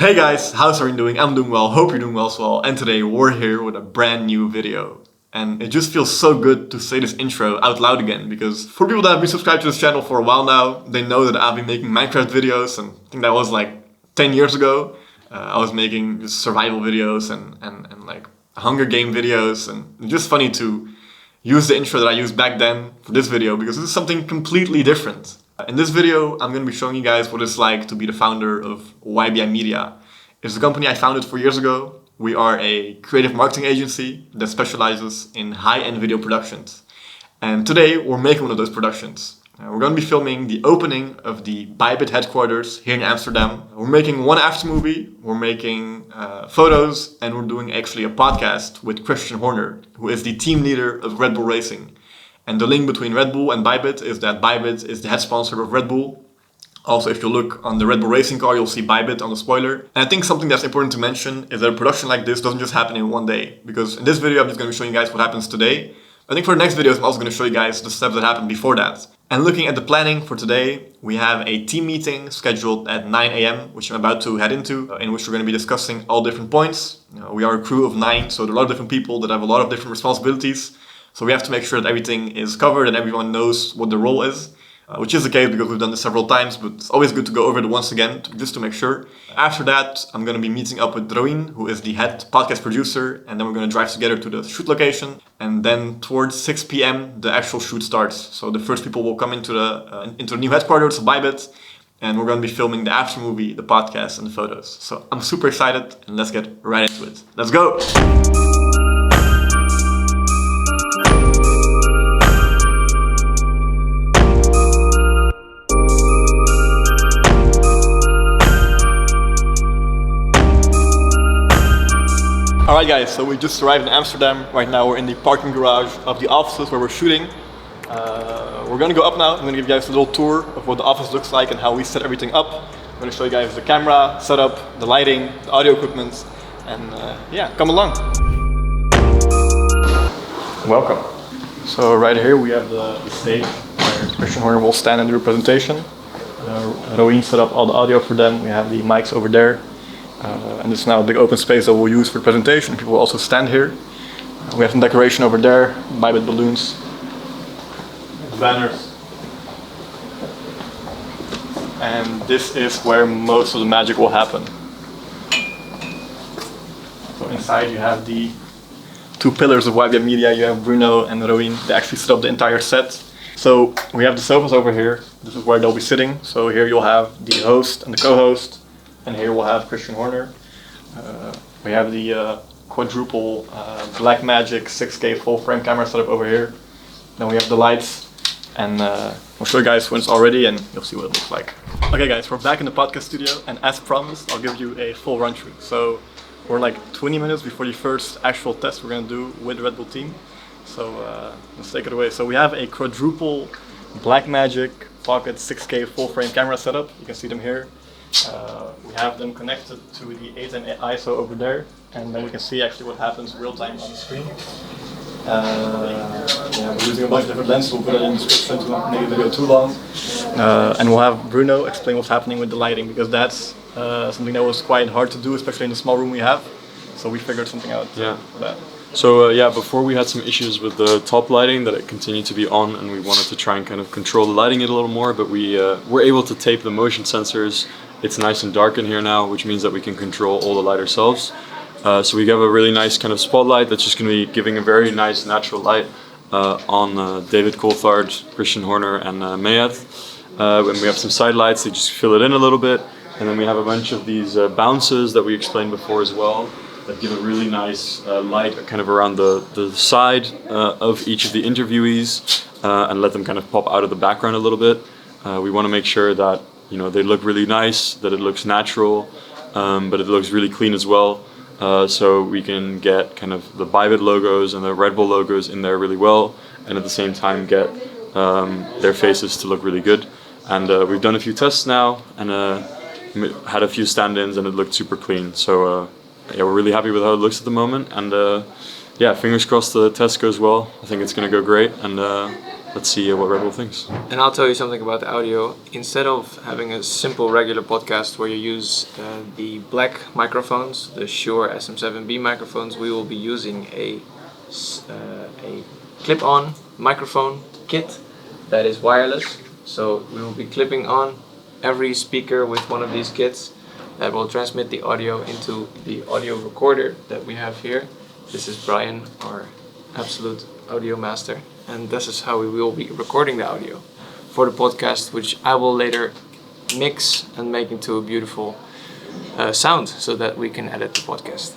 Hey guys, how's everyone doing? I'm doing well, hope you're doing well as well. And today we're here with a brand new video. And it just feels so good to say this intro out loud again, because for people that have been subscribed to this channel for a while now, they know that I've been making Minecraft videos, and I think that was like 10 years ago. I was making just survival videos and like Hunger Game videos, and it's just funny to use the intro that I used back then for this video, because this is something completely different. In this video, I'm going to be showing you guys what it's like to be the founder of Bybit Media. It's a company I founded 4 years ago. We are a creative marketing agency that specializes in high-end video productions. And today, we're making one of those productions. We're going to be filming the opening of the Bybit headquarters here in Amsterdam. We're making one after movie, we're making photos, and we're doing actually a podcast with Christian Horner, who is the team leader of Red Bull Racing. And the link between Red Bull and Bybit is that Bybit is the head sponsor of Red Bull. Also, if you look on the Red Bull racing car, you'll see Bybit on the spoiler. And I think something that's important to mention is that a production like this doesn't just happen in one day. Because in this video, I'm just going to be showing you guys what happens today. I think for the next videos, I'm also going to show you guys the steps that happened before that. And looking at the planning for today, we have a team meeting scheduled at 9 a.m., which I'm about to head into, in which we're going to be discussing all different points. We are a crew of 9, so there are a lot of different people that have a lot of different responsibilities. So we have to make sure that everything is covered and everyone knows what the role is, which is the case because we've done this several times, but it's always good to go over it once again, just to make sure. After that, I'm going to be meeting up with Roin, who is the head podcast producer, and then we're going to drive together to the shoot location. And then towards 6 p.m., the actual shoot starts. So the first people will come into the new headquarters of Bybit, and we're going to be filming the after movie, the podcast, and the photos. So I'm super excited, and let's get right into it. Let's go! Alright guys, so we just arrived in Amsterdam. Right now we're in the parking garage of the offices where we're shooting. We're gonna go up now. I'm gonna give you guys a little tour of what the office looks like and how we set everything up. I'm gonna show you guys the camera setup, the lighting, the audio equipment, and yeah, come along. Welcome. So right here we have the stage where Christian Horner will stand and do a presentation. Roin set up all the audio for them. We have the mics over there. And this is now a big open space that we'll use for the presentation. People will also stand here. We have some decoration over there, Bybit balloons, banners. And this is where most of the magic will happen. So inside you have the two pillars of Bybit Media. You have Bruno and Roin. They actually set up the entire set. So we have the sofas over here. This is where they'll be sitting. So here you'll have the host and the co-host. And here we'll have Christian Horner. We have the quadruple Blackmagic 6K full frame camera setup over here. Then we have the lights, and I'll show you guys when it's all ready and you'll see what it looks like. Okay guys, we're back in the podcast studio, and as promised, I'll give you a full run through. So we're like 20 minutes before the first actual test we're gonna do with the Red Bull team. So let's take it away. So we have a quadruple Blackmagic Pocket 6K full frame camera setup. You can see them here. We have them connected to the 8M ISO over there, and then we can see actually what happens real time on the screen. Yeah, we're using a bunch of different lenses. We'll put it in the description to not make the video too long. And we'll have Bruno explain what's happening with the lighting, because that's something that was quite hard to do, especially in the small room we have. So we figured something out for that. So yeah, before we had some issues with the top lighting, that it continued to be on, and we wanted to try and kind of control the lighting a little more, but we were able to tape the motion sensors. It's nice and dark in here now, which means that we can control all the light ourselves. So we have a really nice kind of spotlight that's just going to be giving a very nice natural light on David Coulthard, Christian Horner, and Mayat. When we have some side lights, they just fill it in a little bit. And then we have a bunch of these bounces that we explained before as well, that give a really nice light kind of around the side of each of the interviewees and let them kind of pop out of the background a little bit. We want to make sure that they look really nice, that it looks natural, but it looks really clean as well. So we can get kind of the Bybit logos and the Red Bull logos in there really well, and at the same time get their faces to look really good. And we've done a few tests now, and had a few stand-ins, and it looked super clean. So yeah, we're really happy with how it looks at the moment, and yeah, fingers crossed the test goes well. I think it's going to go great, and let's see what Red Bull thinks. And I'll tell you something about the audio. Instead of having a simple regular podcast where you use the black microphones, the Shure SM7B microphones, we will be using a clip-on microphone kit that is wireless. So we will be clipping on every speaker with one of these kits that will transmit the audio into the audio recorder that we have here. This is Brian, our absolute audio master, and this is how we will be recording the audio for the podcast, which I will later mix and make into a beautiful sound so that we can edit the podcast.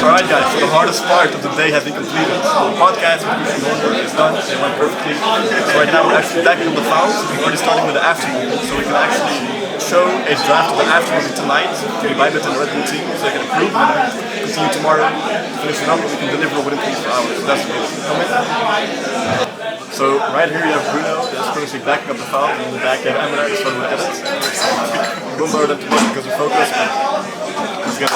Alright guys, so the hardest part of the day has been completed. So the podcast is done, it went perfectly. So right now we're actually backing up the files. We're already starting with the afternoon, so we can actually show a draft of the afternoon tonight to the Bybit and the Red Bull team, so they can approve and then continue tomorrow, finish it up, and we can deliver within 24 hours. So that's amazing. So right here you have Bruno, that's currently backing up the file, and in the back you have Emma, who's starting with edits. We won't borrow them too much because of focus, but let's go.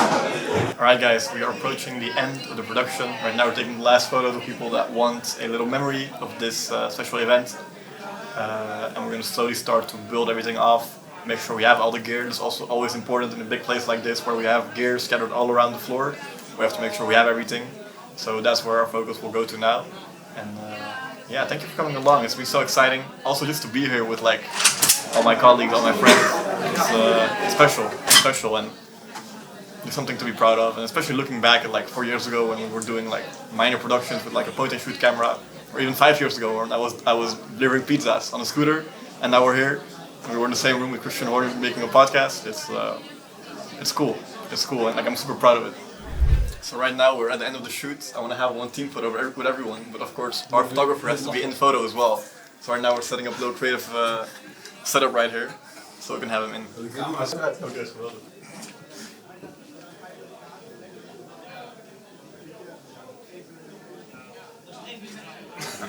Alright guys, we are approaching the end of the production. Right now we're taking the last photos of people that want a little memory of this special event. And we're going to slowly start to build everything off, make sure we have all the gear. It's also always important in a big place like this where we have gear scattered all around the floor. We have to make sure we have everything. So that's where our focus will go to now. And yeah, thank you for coming along. It's been so exciting. Also just to be here with like all my colleagues, all my friends. It's special and it's something to be proud of, and especially looking back at like 4 years ago when we were doing like minor productions with like a point and shoot camera, or even 5 years ago when I was delivering pizzas on a scooter, and now we're here. And we were in the same room with Christian Horner making a podcast. It's cool, and like I'm super proud of it. So right now we're at the end of the shoot. I want to have one team photo with everyone, but of course our photographer has to be in the photo as well. So right now we're setting up a little creative setup right here, so we can have him in. Okay, so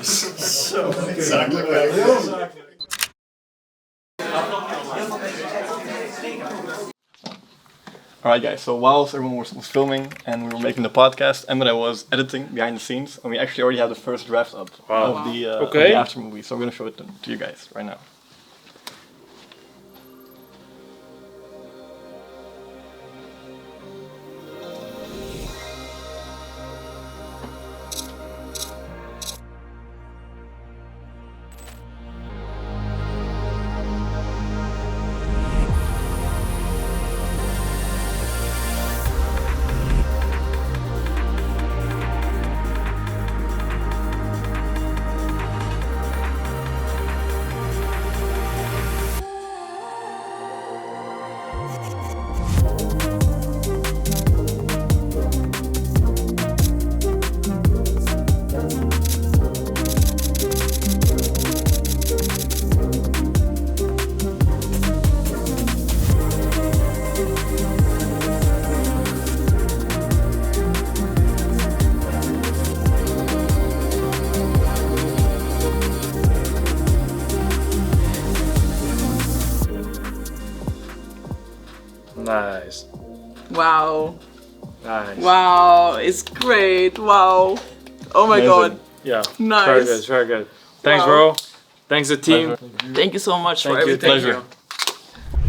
so exactly. Alright guys, so whilst everyone was filming and we were making the podcast, Emma and I was editing behind the scenes, and we actually already have the first draft up of the after movie, so I'm going to show it to you guys right now. Nice. Wow. Nice. Wow, it's great. Wow. Oh my god. Yeah. Nice. Very good. Very good. Thanks, Wow. bro. Thanks, the team. Thank you so much for Thank you. everything. Pleasure.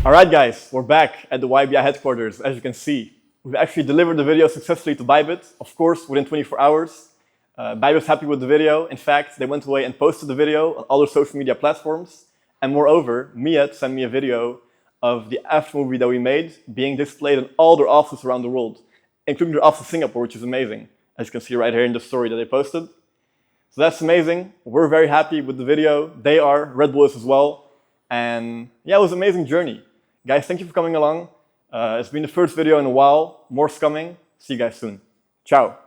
Alright guys, we're back at the YBI headquarters. As you can see, we've actually delivered the video successfully to Bybit, of course within 24 hours. Bybit's happy with the video. In fact, they went away and posted the video on all their social media platforms. And moreover, Miet sent me a video of the after movie that we made being displayed in all their offices around the world, including their office in Singapore, which is amazing, as you can see right here in the story that they posted. So that's amazing. We're very happy with the video. They are, Red Bull is as well. And yeah, it was an amazing journey. Guys, thank you for coming along. It's been the first video in a while. More's coming. See you guys soon. Ciao.